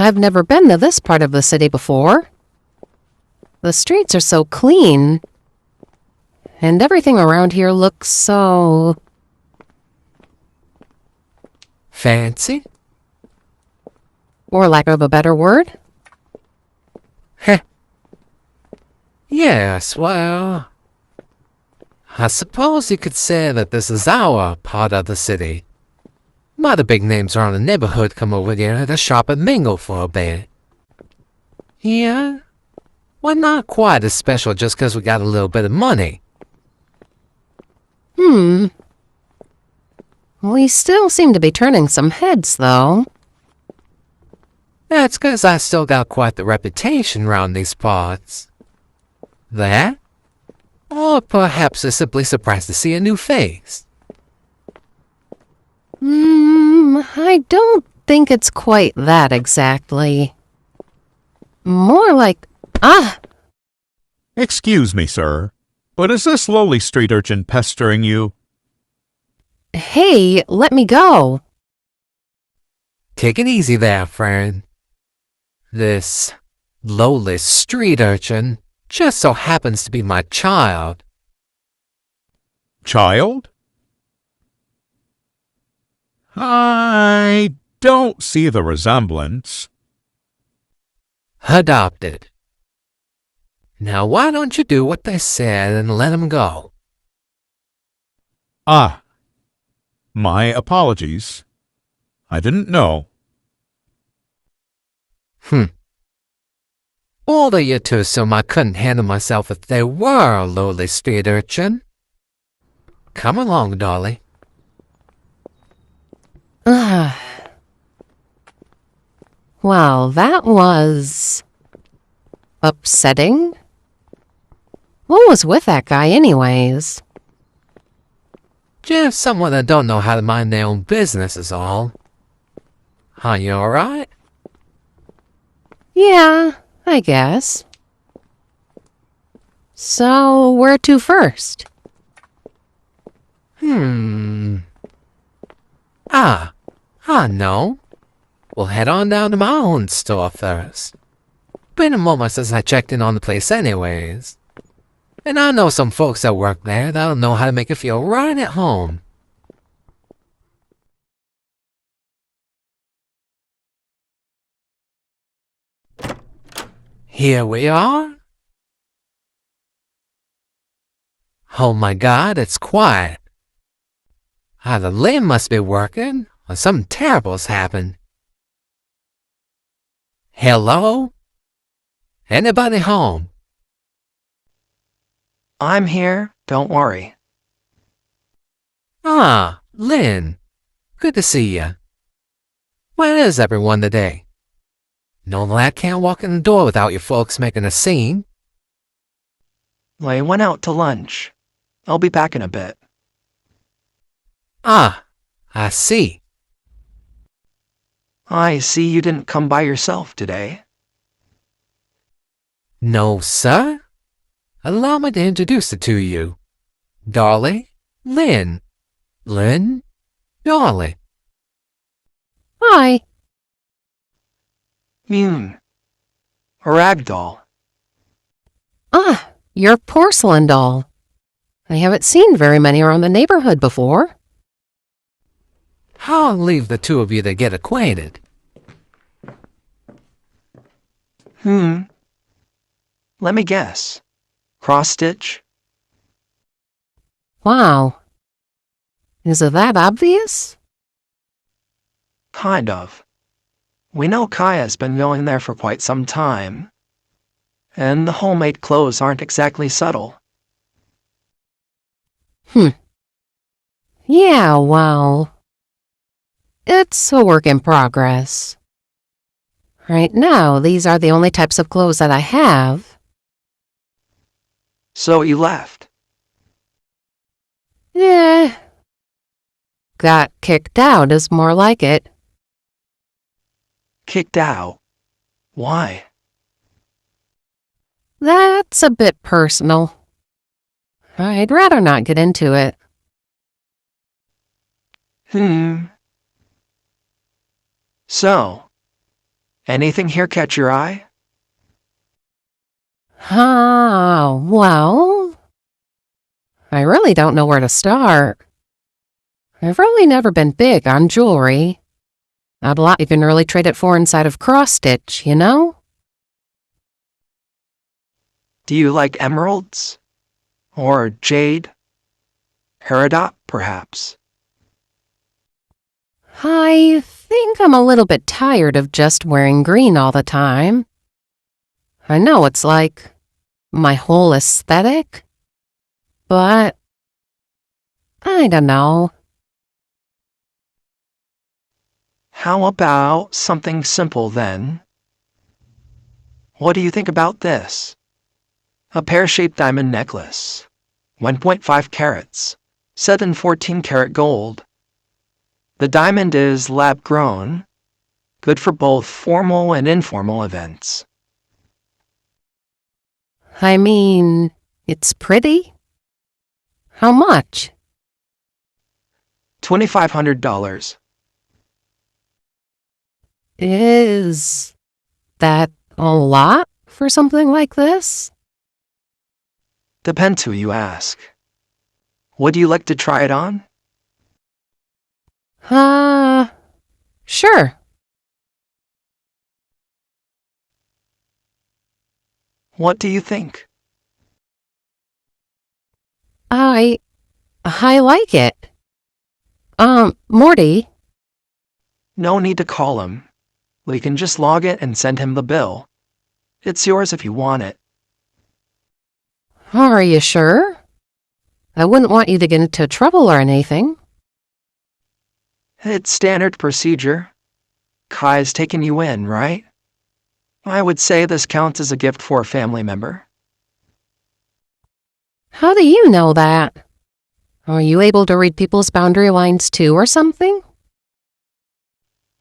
I've never been to this part of the city before. The streets are so clean, and everything around here looks so... fancy? Or lack of a better word? Heh. Yes, well... I suppose you could say that this is our part of the city. A lot of big names around the neighborhood come over here to shop and mingle for a bit. Yeah? Well, not quite as special just 'cause we got a little bit of money. We still seem to be turning some heads, though. That's 'cause I still got quite the reputation round these parts. That? Or perhaps they're simply surprised to see a new face. I don't think it's quite that exactly. More like... Excuse me, sir, but is this lowly street urchin pestering you? Hey, let me go. Take it easy there, friend. This lowly street urchin just so happens to be my child. Child? I don't see the resemblance. Adopted. Now why don't you do what they said and let him go? Ah, my apologies. I didn't know. Older you to assume I couldn't handle myself if they were a lowly street urchin. Come along, Dolly. Well, that was... upsetting. What was with that guy anyways? Just someone that don't know how to mind their own business is all. Are you alright? Yeah, I guess. So, where to first? I know. We'll head on down to my own store first. Been a moment since I checked in on the place anyways. And I know some folks that work there that'll know how to make it feel right at home. Here we are. Oh my God, it's quiet. Either Lynn must be working, or something terrible's happened. Hello? Anybody home? I'm here, don't worry. Ah, Lynn. Good to see you. Where is everyone today? No lad can't walk in the door without your folks making a scene. They went out to lunch. I'll be back in a bit. Ah, I see. I see you didn't come by yourself today. No, sir. Allow me to introduce it to you. Dolly, Lynn. Lynn, Dolly. Hi. A rag doll. Your porcelain doll. I haven't seen very many around the neighborhood before. I'll leave the two of you to get acquainted. Let me guess. Cross-stitch? Wow. Is it that obvious? Kind of. We know Kaya's been going there for quite some time. And the homemade clothes aren't exactly subtle. Yeah, well... it's a work in progress. Right now, these are the only types of clothes that I have. So you left. Got kicked out is more like it. Kicked out. Why? That's a bit personal. I'd rather not get into it. So, Anything here catch your eye? Well, I really don't know where to start. I've really never been big on jewelry. Not a lot you can really trade it for inside of Cross-Stitch, you know? Do you like emeralds? Or jade? Peridot, perhaps? I think I'm a little bit tired of just wearing green all the time. I know it's like my whole aesthetic, but I don't know. How about something simple then? What do you think about this? A pear-shaped diamond necklace, 1.5 carats, set in 14-karat gold. The diamond is lab-grown, good for both formal and informal events. I mean, it's pretty. How much? $2,500. Is that a lot for something like this? Depends who you ask. Would you like to try it on? Sure. What do you think? I like it. Morty, No need to call him. We can just log it and send him the bill. It's yours if you want it. are you sure? I wouldn't want you to get into trouble or anything. It's standard procedure. Kai's taken you in, right? I would say this counts as a gift for a family member. How do you know that? Are you able to read people's boundary lines too or something?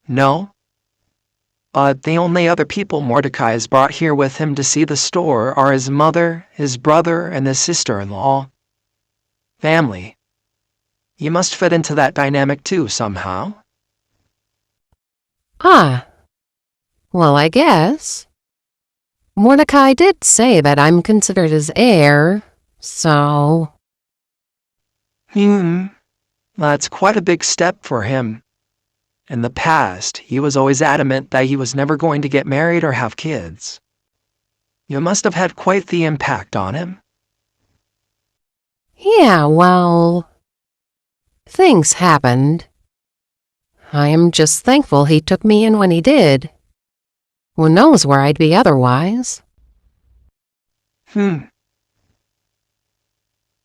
No? The only other people Mordecai has brought here with him to see the store are his mother, his brother, and his sister-in-law. Family. You must fit into that dynamic too, somehow. Well, I guess. Mordecai did say that I'm considered his heir, so... That's quite a big step for him. In the past, he was always adamant that he was never going to get married or have kids. You must have had quite the impact on him. Yeah, well... things happened. I am just thankful he took me in when he did. Who knows where I'd be otherwise?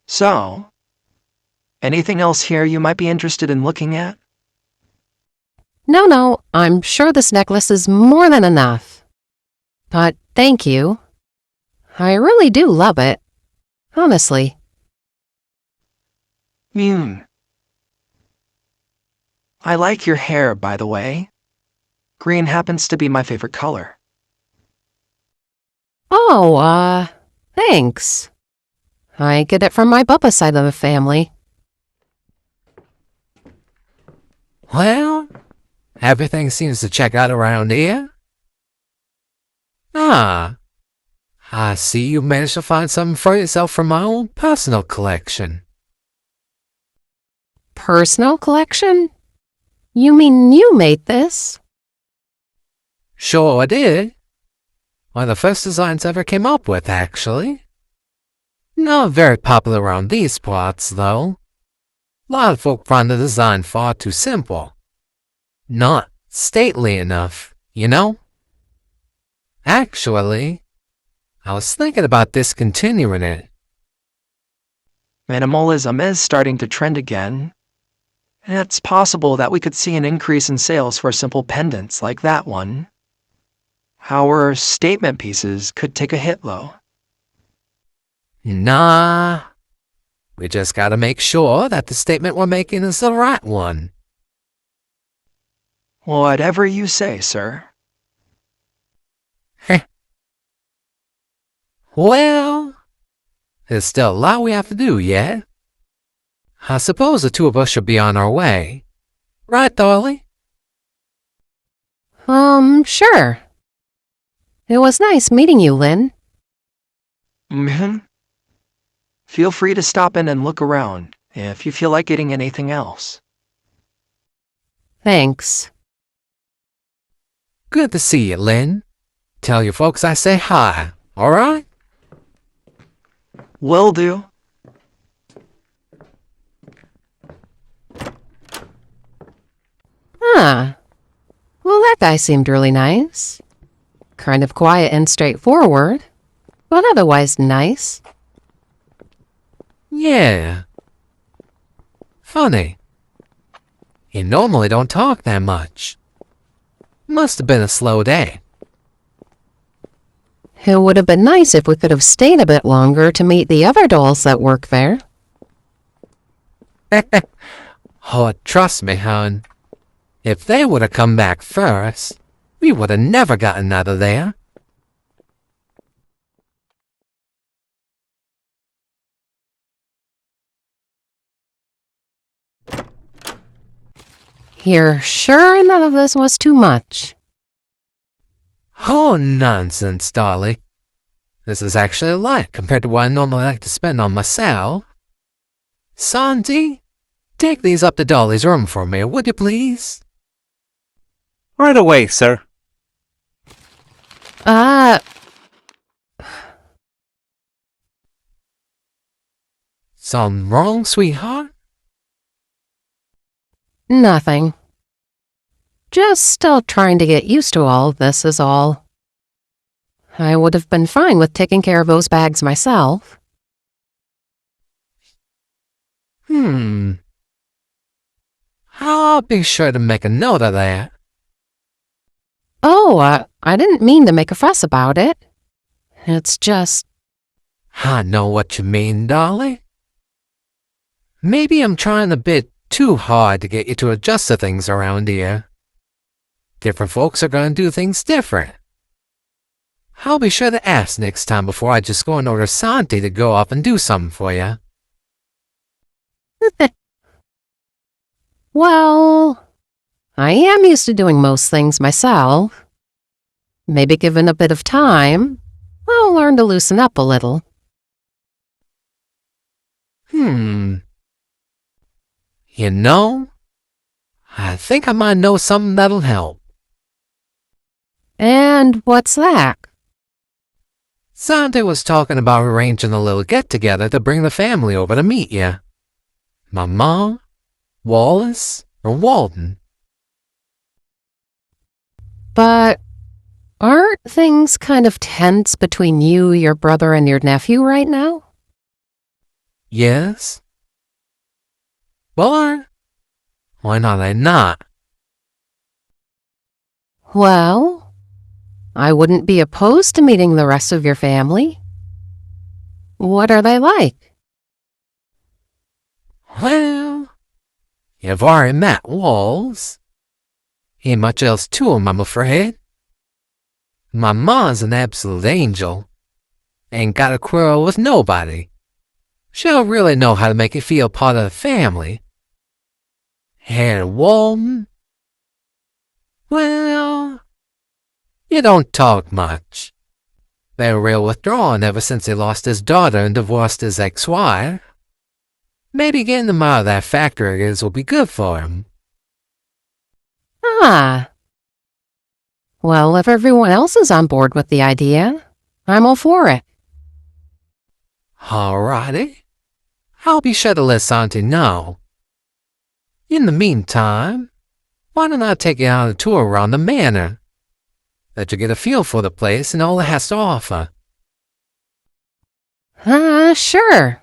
So, anything else here you might be interested in looking at? No, I'm sure this necklace is more than enough. But thank you. I really do love it. Honestly. I like your hair, by the way. Green happens to be my favorite color. Oh, thanks. I get it from my Bubba side of the family. Well, everything seems to check out around here. I see you managed to find something for yourself from my own personal collection. Personal collection? You mean you made this? Sure I did. One of the first designs I ever came up with, actually. Not very popular around these parts, though. A lot of folk find the design far too simple. Not stately enough, you know? Actually, I was thinking about discontinuing it. Minimalism is starting to trend again. And it's possible that we could see an increase in sales for simple pendants like that one. Our statement pieces could take a hit, though. Nah. We just gotta make sure that the statement we're making is the right one. Whatever you say, sir. Well, there's still a lot we have to do yet. I suppose the two of us should be on our way. Right, Dolly? Sure. It was nice meeting you, Lynn. Feel free to stop in and look around if you feel like getting anything else. Thanks. Good to see you, Lynn. Tell your folks I say hi, all right? Will do. Huh. Well, that guy seemed really nice. Kind of quiet and straightforward, but otherwise nice. Yeah. Funny. You normally don't talk that much. Must have been a slow day. It would have been nice if we could have stayed a bit longer to meet the other dolls that work there. Oh, trust me, hon. If they would have come back first, we would have never gotten out of there. You're sure none of this was too much? Oh, nonsense, Dolly. This is actually a lot compared to what I normally like to spend on myself. Sandy, take these up to Dolly's room for me, would you please? Right away, sir. Something wrong, sweetheart? Nothing. Just still trying to get used to all of this is all. I would have been fine with taking care of those bags myself. I'll be sure to make a note of that. Oh, I didn't mean to make a fuss about it. It's just... I know what you mean, Dolly. Maybe I'm trying a bit too hard to get you to adjust to things around here. Different folks are going to do things different. I'll be sure to ask next time before I just go and order Santi to go off and do something for you. Well, I am used to doing most things myself. Maybe given a bit of time, I'll learn to loosen up a little. You know, I think I might know something that'll help. And what's that? Santi was talking about arranging a little get-together to bring the family over to meet you. My mom, Wallace, or Walden. But aren't things kind of tense between you, your brother, and your nephew right now? Yes? Well, why not I not? Well, I wouldn't be opposed to meeting the rest of your family. What are they like? Well, you've already met Walls. Ain't much else to him, I'm afraid. My ma's an absolute angel. Ain't got a quarrel with nobody. She'll really know how to make you feel part of the family. And Walden? Well, you don't talk much. Been real withdrawn ever since he lost his daughter and divorced his ex-wife. Maybe getting him out of that factory will be good for him. Ah. Well, if everyone else is on board with the idea, I'm all for it. Alrighty. I'll be sure to let Santi know. In the meantime, why don't I take you on a tour around the manor? Let you get a feel for the place and all it has to offer. Sure.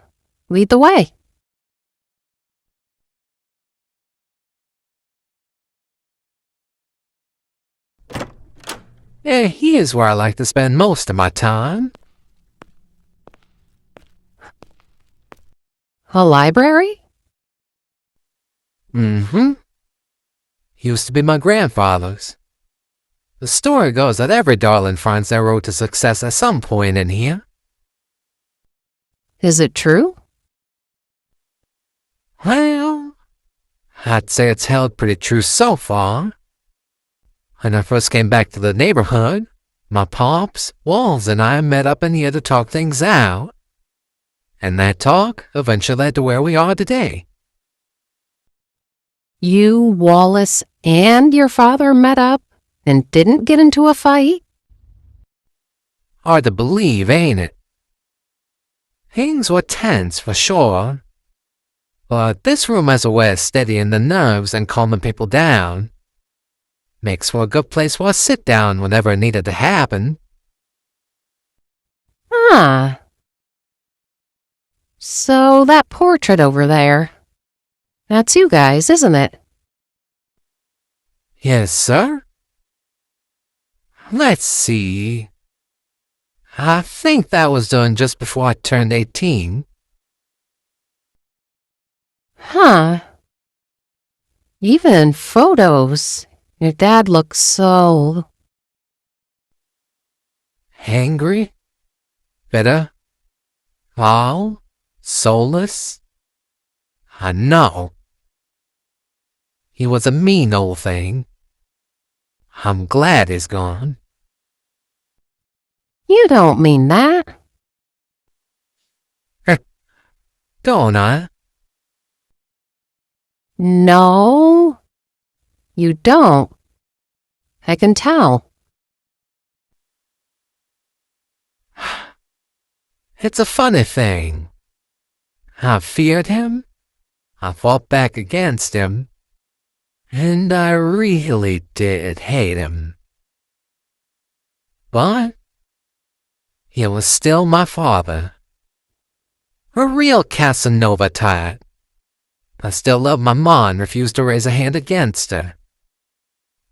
Lead the way. Here's where I like to spend most of my time. A library? Used to be my grandfather's. The story goes that every darling finds their road to success at some point in here. Is it true? Well, I'd say it's held pretty true so far. When I first came back to the neighborhood, My pops, Walls, and I met up in here to talk things out. And that talk eventually led to where we are today. You, Wallace, and your father met up and didn't get into a fight? Hard to believe, ain't it? Things were tense, for sure. But this room has a way of steadying the nerves and calming people down. Makes for a good place for a sit-down whenever it needed to happen. Ah. So that portrait over there, that's you guys, isn't it? Yes, sir? Let's see. I think that was done just before I turned 18. Huh. Even in photos, your dad looks so... Angry? Bitter? Foul? Soulless? I know. He was a mean old thing. I'm glad he's gone. You don't mean that. Don't I? No, you don't. I can tell. It's a funny thing. I feared him, I fought back against him, and I really did hate him. But he was still my father. A real Casanova type. I still loved my ma and refused to raise a hand against her.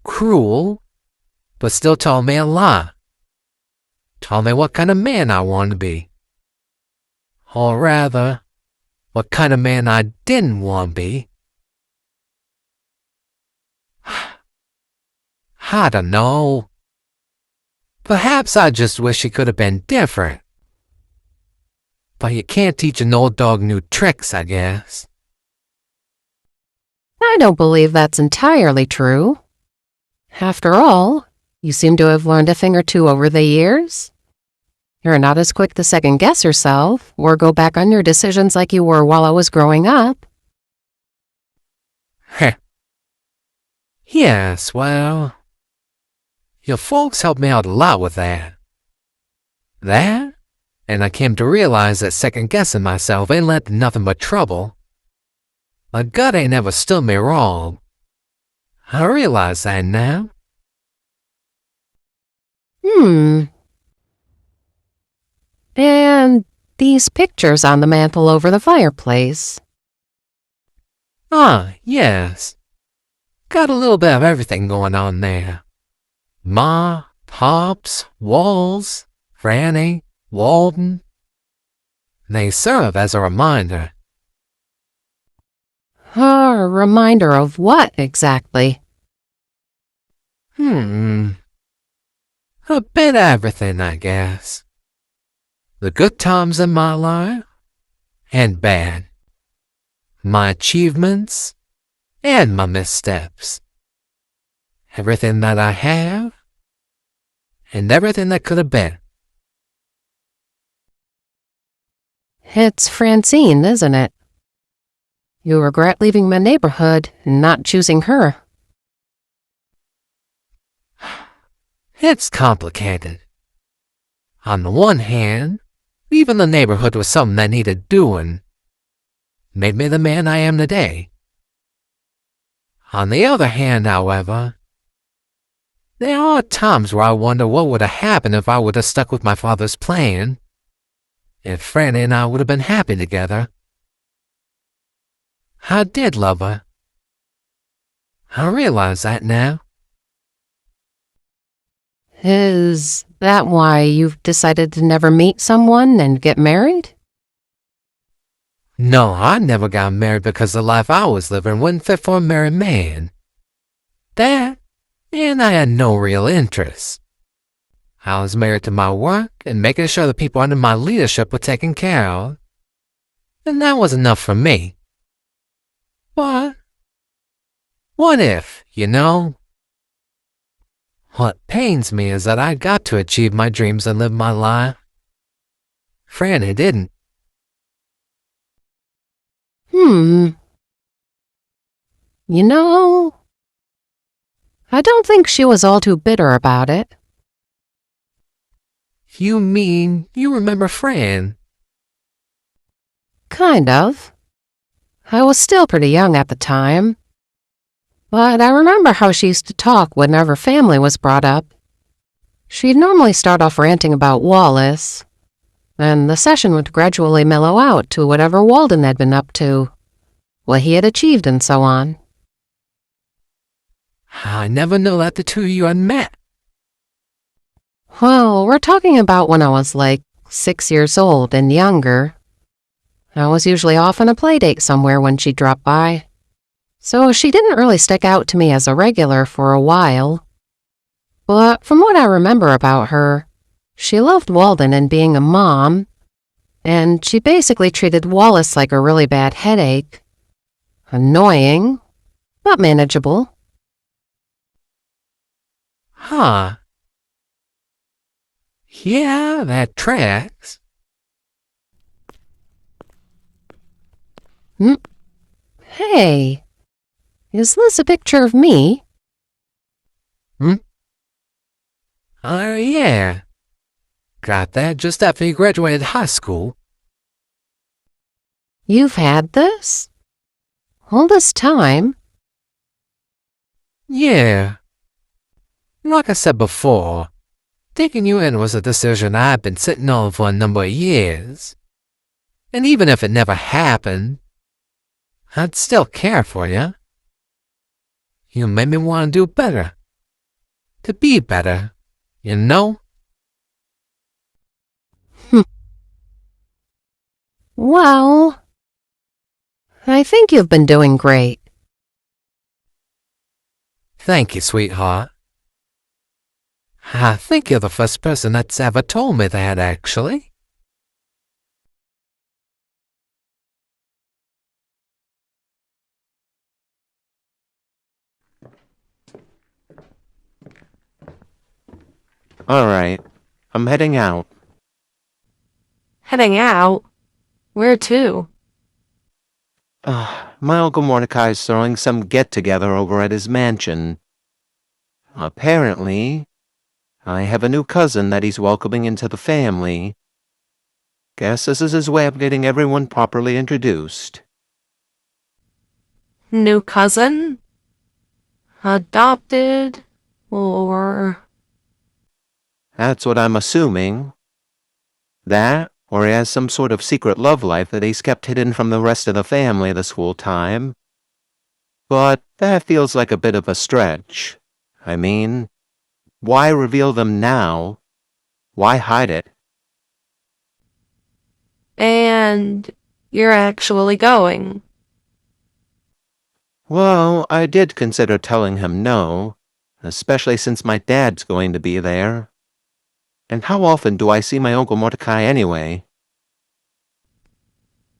Cruel, but still told me a lot. Told me what kind of man I wanted to be. Or rather, what kind of man I didn't want to be. I don't know. Perhaps I just wish it could have been different. But you can't teach an old dog new tricks, I guess. I don't believe that's entirely true. After all, you seem to have learned a thing or two over the years. You're not as quick to second-guess yourself or go back on your decisions like you were while I was growing up. Heh. Yes, well, your folks helped me out a lot with that. That, and I came to realize that second-guessing myself ain't led to nothing but trouble. My gut ain't ever stood me wrong. I realize that now. And these pictures on the mantel over the fireplace. Ah, yes. Got a little bit of everything going on there. Ma, Pops, Walls, Franny, Walden. They serve as a reminder. A reminder of what, exactly? A bit of everything, I guess. The good times in my life, and bad. My achievements, and my missteps. Everything that I have, and everything that could have been. It's Francine, isn't it? You regret leaving my neighborhood and not choosing her. It's complicated. On the one hand, leaving the neighborhood was something that needed doing. Made me the man I am today. On the other hand, however, there are times where I wonder what would have happened if I would have stuck with my father's plan. If Franny and I would have been happy together. I did love her. I realize that now. Is that why you've decided to never meet someone and get married? No, I never got married because the life I was living wasn't fit for a married man. That, and I had no real interest. I was married to my work and making sure the people under my leadership were taken care of. And that was enough for me. But what if, you know? What pains me is that I got to achieve my dreams and live my life. Franny didn't. You know, I don't think she was all too bitter about it. You mean you remember Fran? Kind of. I was still pretty young at the time. But I remember how she used to talk whenever family was brought up. She'd normally start off ranting about Wallace, and the session would gradually mellow out to whatever Walden had been up to, what he had achieved and so on. I never knew that the two of you had met. Well, we're talking about when I was like 6 years old and younger. I was usually off on a play date somewhere when she dropped by, so she didn't really stick out to me as a regular for a while. But from what I remember about her, she loved Walden and being a mom, and she basically treated Wallace like a really bad headache. Annoying, but manageable. Huh. Yeah, that tracks. Hey, is this a picture of me? Yeah. Got that just after you graduated high school. You've had this? All this time? Yeah. Like I said before, taking you in was a decision I've been sitting on for a number of years. And even if it never happened, I'd still care for you. You made me want to do better. To be better, you know? Well, I think you've been doing great. Thank you, sweetheart. I think you're the first person that's ever told me that, actually. All right, I'm heading out. Heading out? Where to? My Uncle Mordecai's throwing some get-together over at his mansion. Apparently, I have a new cousin that he's welcoming into the family. Guess this is his way of getting everyone properly introduced. New cousin? Adopted? Or... That's what I'm assuming. That, or he has some sort of secret love life that he's kept hidden from the rest of the family this whole time. But that feels like a bit of a stretch. I mean, why reveal them now? Why hide it? And you're actually going. Well, I did consider telling him no, especially since my dad's going to be there. And how often do I see my Uncle Mordecai anyway?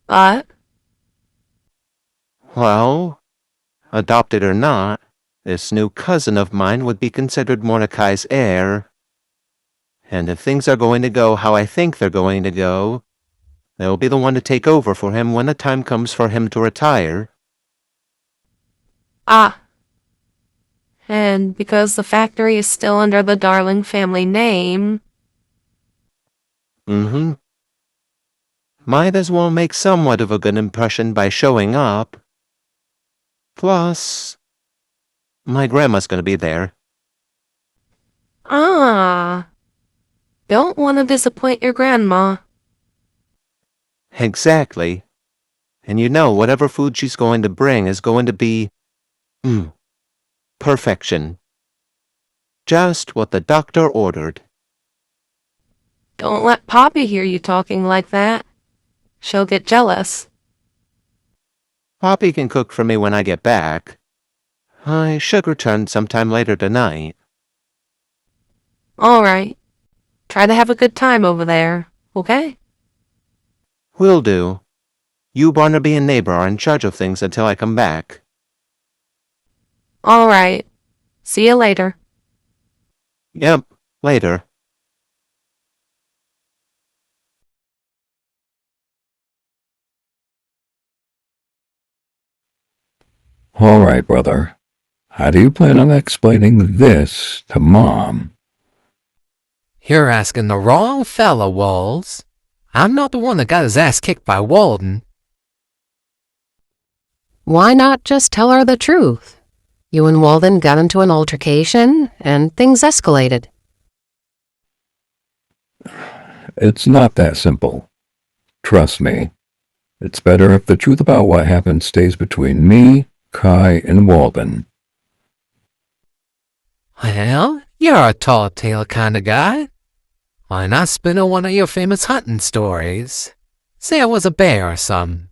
But... Well, adopted or not, this new cousin of mine would be considered Mordecai's heir. And if things are going to go how I think they're going to go, they'll be the one to take over for him when the time comes for him to retire. Ah. And because the factory is still under the Darling family name... Might as well make somewhat of a good impression by showing up. Plus, my grandma's gonna be there. Ah. Don't want to disappoint your grandma. Exactly. And you know whatever food she's going to bring is going to be... perfection. Just what the doctor ordered. Don't let Poppy hear you talking like that. She'll get jealous. Poppy can cook for me when I get back. I should return sometime later tonight. All right. Try to have a good time over there, okay? Will do. You, Barnaby, and Neighbor are in charge of things until I come back. All right. See you later. Yep, later. All right, brother. How do you plan on explaining this to Mom? You're asking the wrong fella, Walls. I'm not the one that got his ass kicked by Walden. Why not just tell her the truth? You and Walden got into an altercation, and things escalated. It's not that simple. Trust me. It's better if the truth about what happened stays between me, Kai, and Walden. Well, you're a tall tale kind of guy. Why not spin on one of your famous hunting stories? Say I was a bear or something.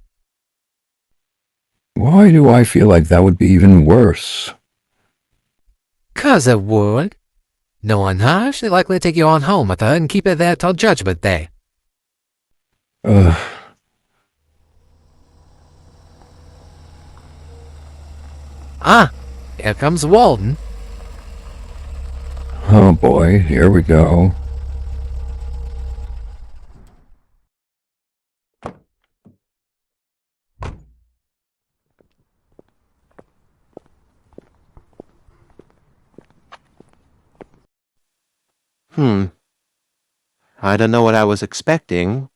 Why do I feel like that would be even worse? 'Cause it would. Knowing her, she'd likely take you on home with her and keep it there till Judgment Day. Ugh. Ah, here comes Walden. Oh boy, here we go. I don't know what I was expecting.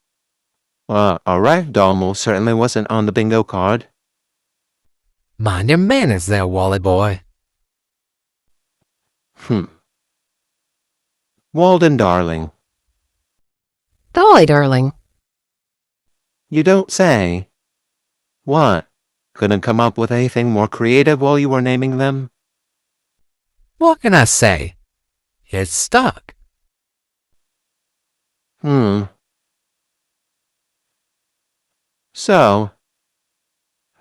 A ragdoll most certainly wasn't on the bingo card. Mind your manners there, Wally boy. Walden, darling. Dolly, darling. You don't say. What? Couldn't come up with anything more creative while you were naming them? What can I say? It's stuck. So,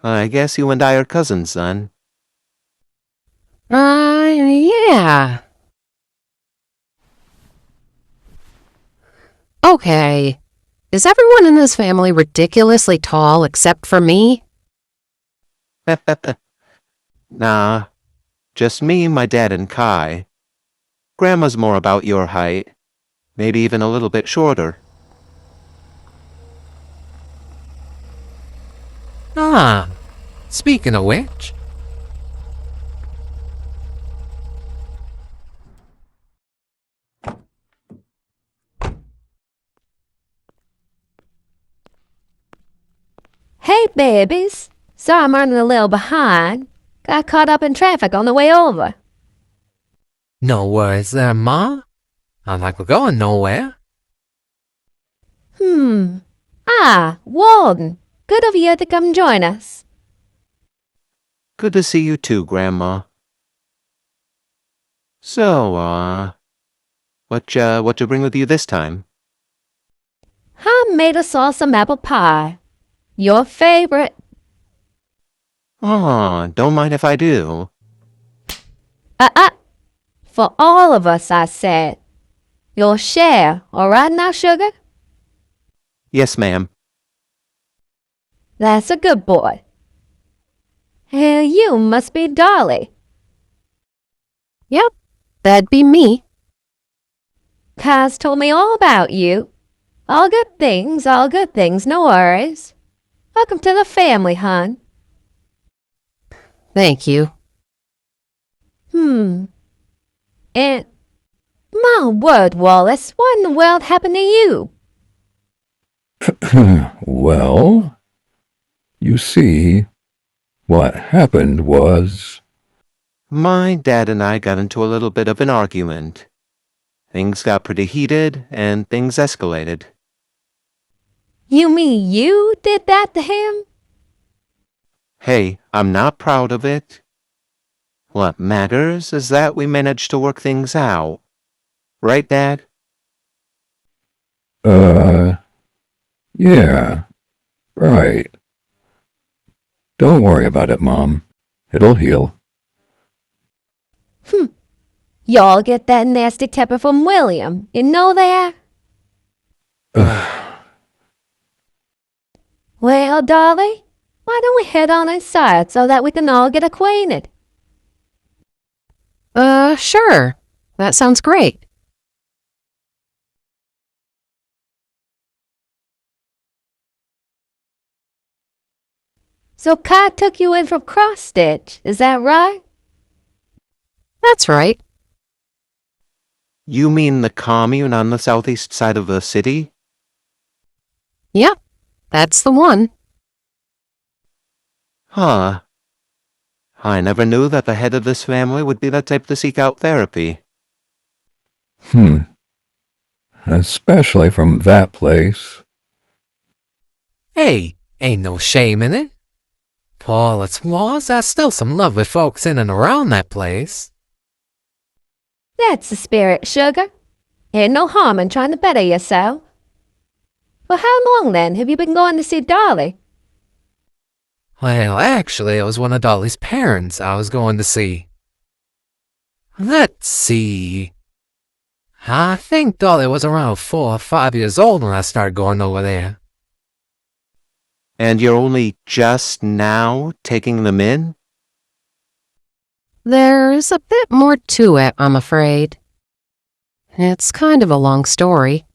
I guess you and I are cousins, son. Yeah. Okay. Is everyone in this family ridiculously tall except for me? Nah, just me, my dad, and Kai. Grandma's more about your height. Maybe even a little bit shorter. Ah, speaking of which. Hey, babies. Sorry I'm running a little behind. Got caught up in traffic on the way over. No worries there, Ma. I'm not going nowhere. Walden. Good of you to come join us. Good to see you too, Grandma. So, what you bring with you this time? I made us all some apple pie. Your favorite. Aw, don't mind if I do. For all of us, I said. You'll share, all right now, sugar? Yes, ma'am. That's a good boy. Hey, you must be Dolly. Yep, that'd be me. Kaz told me all about you. All good things, no worries. Welcome to the family, hon. Thank you. And, my word, Wallace, what in the world happened to you? Well, you see, what happened was... My dad and I got into a little bit of an argument. Things got pretty heated, and things escalated. You mean you did that to him? Hey, I'm not proud of it. What matters is that we managed to work things out. Right, Dad? Yeah, right. Don't worry about it, Mom. It'll heal. Y'all get that nasty temper from William. You know that? Well, Dolly, why don't we head on inside so that we can all get acquainted? Sure. That sounds great. So Kai took you in from Cross-Stitch, is that right? That's right. You mean the commune on the southeast side of the city? Yep, that's the one. Huh. I never knew that the head of this family would be the type to seek out therapy. Especially from that place. Hey, ain't no shame in it. For all its flaws, there's still some lovely folks in and around that place. That's the spirit, sugar. Ain't no harm in trying to better yourself. For how long, then, have you been going to see Dolly? Well, actually, it was one of Dolly's parents I was going to see. Let's see. I think Dolly was around 4 or 5 years old when I started going over there. And you're only just now taking them in? There's a bit more to it, I'm afraid. It's kind of a long story.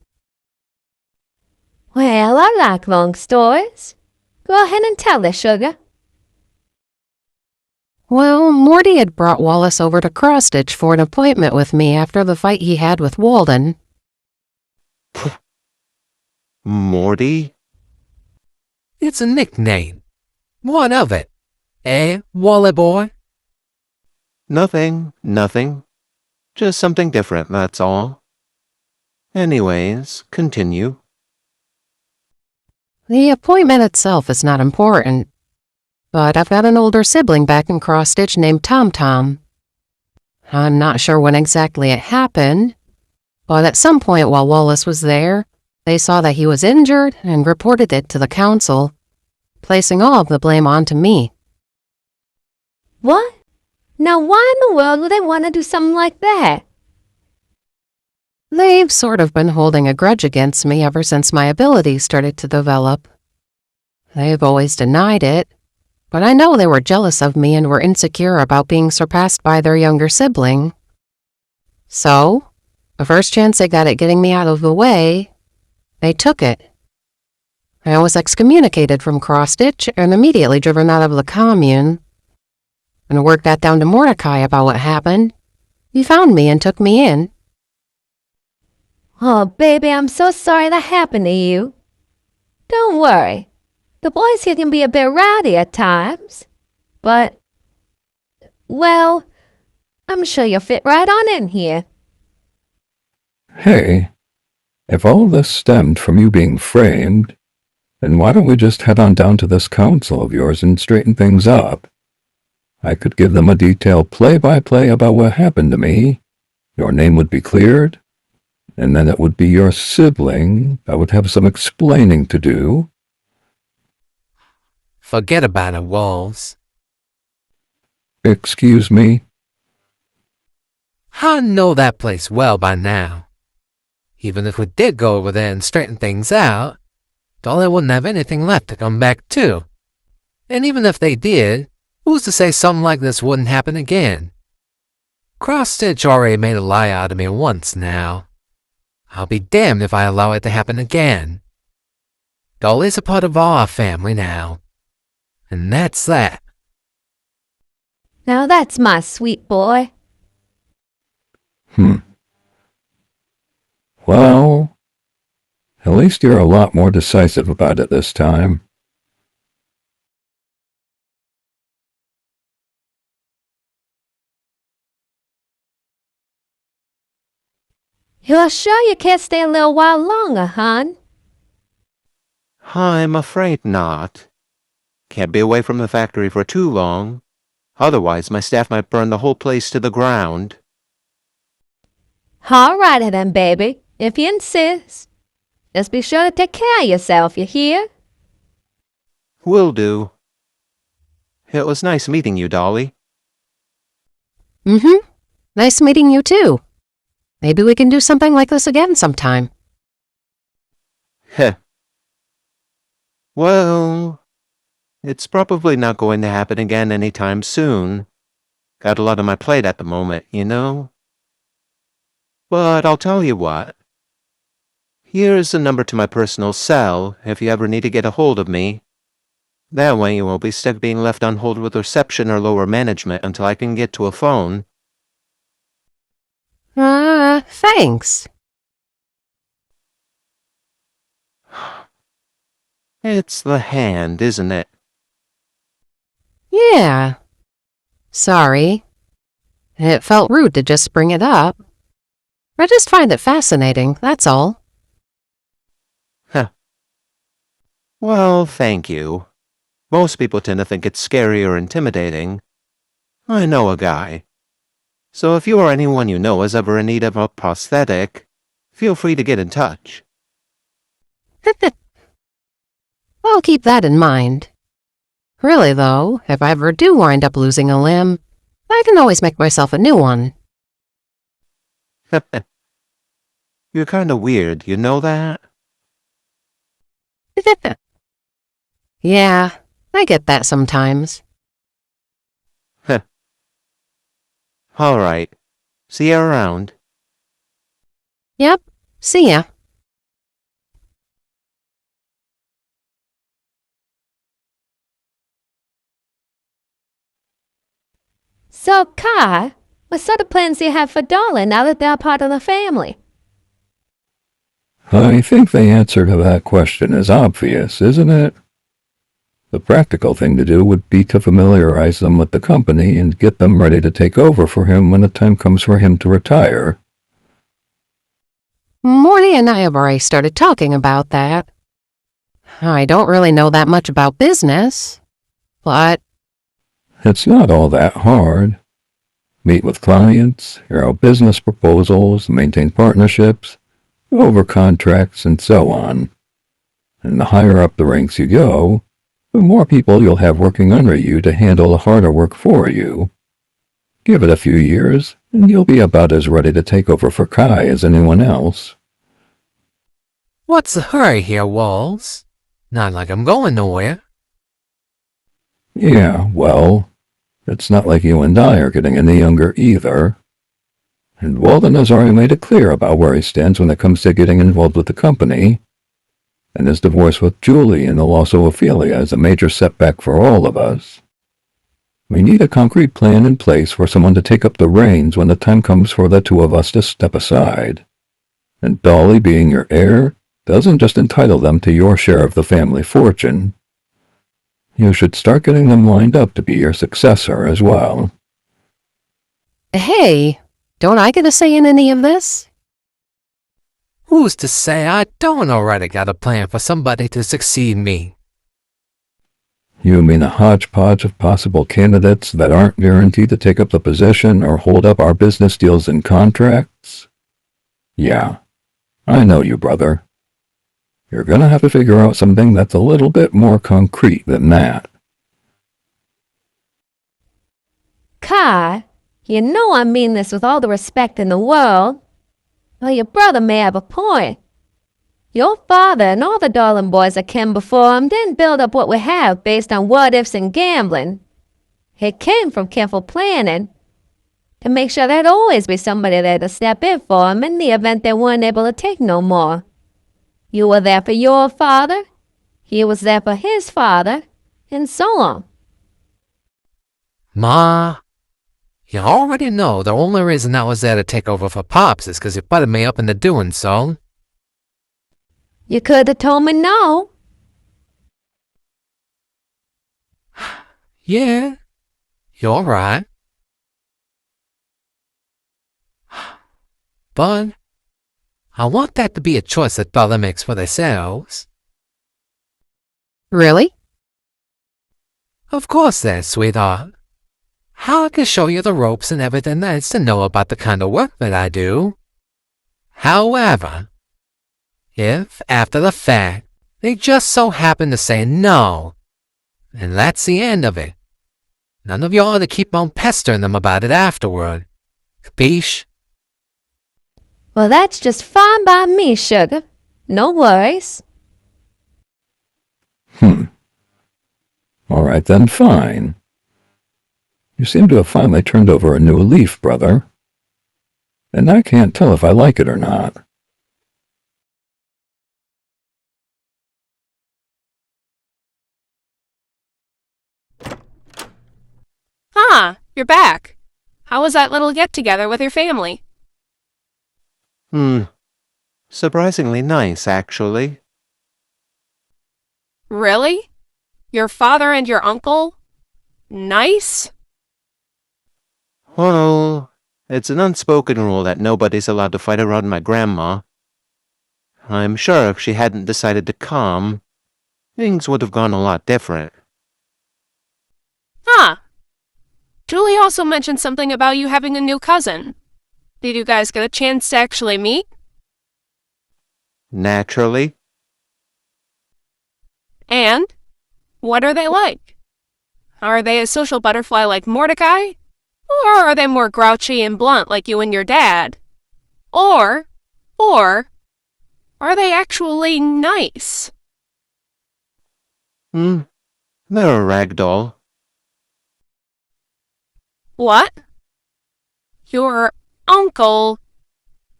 Well, I like long stories. Go ahead and tell us, sugar. Well, Morty had brought Wallace over to Cross-Stitch for an appointment with me after the fight he had with Walden. Morty? It's a nickname. What of it? Eh, Wally boy? Nothing. Just something different, that's all. Anyways, continue. The appointment itself is not important, but I've got an older sibling back in Cross-Stitch named Tom Tom. I'm not sure when exactly it happened, but at some point while Wallace was there, they saw that he was injured and reported it to the council, placing all of the blame onto me. What? Now why in the world would they want to do something like that? They've sort of been holding a grudge against me ever since my abilities started to develop. They've always denied it, but I know they were jealous of me and were insecure about being surpassed by their younger sibling. So, the first chance they got at getting me out of the way, they took it. I was excommunicated from Cross-Stitch and immediately driven out of the commune. When word got down to Mordecai about what happened, he found me and took me in. Oh, baby, I'm so sorry that happened to you. Don't worry. The boys here can be a bit rowdy at times. But, well, I'm sure you'll fit right on in here. Hey, if all this stemmed from you being framed, then why don't we just head on down to this council of yours and straighten things up? I could give them a detailed play-by-play about what happened to me. Your name would be cleared, and then it would be your sibling that would have some explaining to do. Forget about it, Walls. Excuse me? I know that place well by now. Even if we did go over there and straighten things out, Dolly wouldn't have anything left to come back to. And even if they did, who's to say something like this wouldn't happen again? Cross-Stitch already made a lie out of me once now. I'll be damned if I allow it to happen again. Dolly's a part of our family now. And that's that. Now that's my sweet boy. Well, at least you're a lot more decisive about it this time. You're sure you can't stay a little while longer, hon? I'm afraid not. Can't be away from the factory for too long. Otherwise, my staff might burn the whole place to the ground. All righty then, baby, if you insist. Just be sure to take care of yourself, you hear? Will do. It was nice meeting you, Dolly. Nice meeting you too. Maybe we can do something like this again sometime. Heh. Well, it's probably not going to happen again anytime soon. Got a lot on my plate at the moment, you know? But I'll tell you what. Here's a number to my personal cell if you ever need to get a hold of me. That way you won't be stuck being left on hold with reception or lower management until I can get to a phone. Thanks. It's the hand, isn't it? Yeah. Sorry. It felt rude to just bring it up. I just find it fascinating, that's all. Huh. Well, thank you. Most people tend to think it's scary or intimidating. I know a guy. So if you or anyone you know is ever in need of a prosthetic, feel free to get in touch. I'll keep that in mind. Really, though, if I ever do wind up losing a limb, I can always make myself a new one. You're kinda weird, you know that? Yeah, I get that sometimes. Alright. See you around. Yep, see ya. So, Kai, what sort of plans do you have for Dolly now that they're part of the family? I think the answer to that question is obvious, isn't it? The practical thing to do would be to familiarize them with the company and get them ready to take over for him when the time comes for him to retire. Morty and I have already started talking about that. I don't really know that much about business, but It's not all that hard. Meet with clients, hear out business proposals, maintain partnerships, go over contracts, and so on. And the higher up the ranks you go, the more people you'll have working under you to handle the harder work for you. Give it a few years, and you'll be about as ready to take over for Kai as anyone else. What's the hurry here, Walls? Not like I'm going nowhere. Yeah, well, it's not like you and I are getting any younger either. And Walden has already made it clear about where he stands when it comes to getting involved with the company. And his divorce with Julie and the loss of Ophelia is a major setback for all of us. We need a concrete plan in place for someone to take up the reins when the time comes for the two of us to step aside. And Dolly, being your heir, doesn't just entitle them to your share of the family fortune. You should start getting them lined up to be your successor as well. hey, don't I get a say in any of this? Who's to say I don't already got a plan for somebody to succeed me? You mean a hodgepodge of possible candidates that aren't guaranteed to take up the position or hold up our business deals and contracts? Yeah, I know you, brother. You're gonna have to figure out something that's a little bit more concrete than that. Kai, you know I mean this with all the respect in the world. Well, your brother may have a point. Your father and all the Darling boys that came before him didn't build up what we have based on what-ifs and gambling. It came from careful planning to make sure there'd always be somebody there to step in for him in the event they weren't able to take no more. You were there for your father, he was there for his father, and so on. Ma, you already know the only reason I was there to take over for Pops is 'cause you butted me up into doing so. You could have told me no. Yeah, you're right. But I want that to be a choice that Dolly makes for themselves. Really? Of course there, sweetheart. How I can show you the ropes and everything there is to know about the kind of work that I do. However, if, after the fact, they just so happen to say no, and that's the end of it, none of y'all ought to keep on pestering them about it afterward. Capiche? Well, that's just fine by me, sugar. No worries. All right then, fine. You seem to have finally turned over a new leaf, brother. and I can't tell if I like it or not. Ah, you're back. How was that little get-together with your family? Surprisingly nice, actually. Really? Your father and your uncle? Nice? Well, it's an unspoken rule that nobody's allowed to fight around my grandma. I'm sure if she hadn't decided to come, things would have gone a lot different. Huh. Julie also mentioned something about you having a new cousin. Did you guys get a chance to actually meet? Naturally. And? What are they like? Are they a social butterfly like Mordecai? Or are they more grouchy and blunt like you and your dad? Or, are they actually nice? They're a ragdoll. What? Your uncle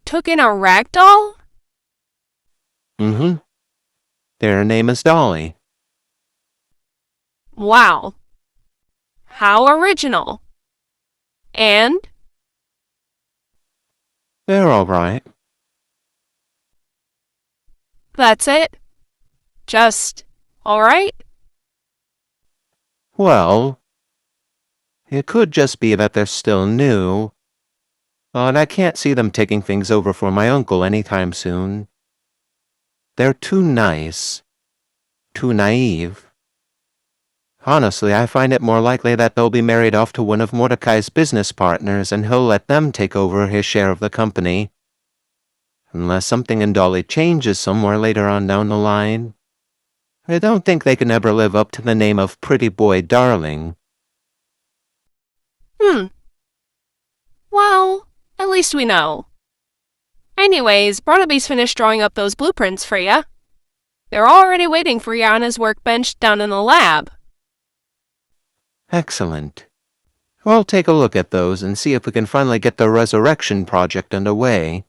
took in a ragdoll? Their name is Dolly. Wow. How original. And? They're all right. That's it? Just alright? Well, it could just be that they're still new, but I can't see them taking things over for my uncle anytime soon. They're too nice, too naive. Honestly, I find it more likely that they'll be married off to one of Mordecai's business partners and he'll let them take over his share of the company. Unless something in Dolly changes somewhere later on down the line. I don't think they can ever live up to the name of Pretty Boy Darling. Well, at least we know. Anyways, Barnaby's finished drawing up those blueprints for ya. They're already waiting for ya on his workbench down in the lab. Excellent. I'll take a look at those and see if we can finally get the resurrection project underway.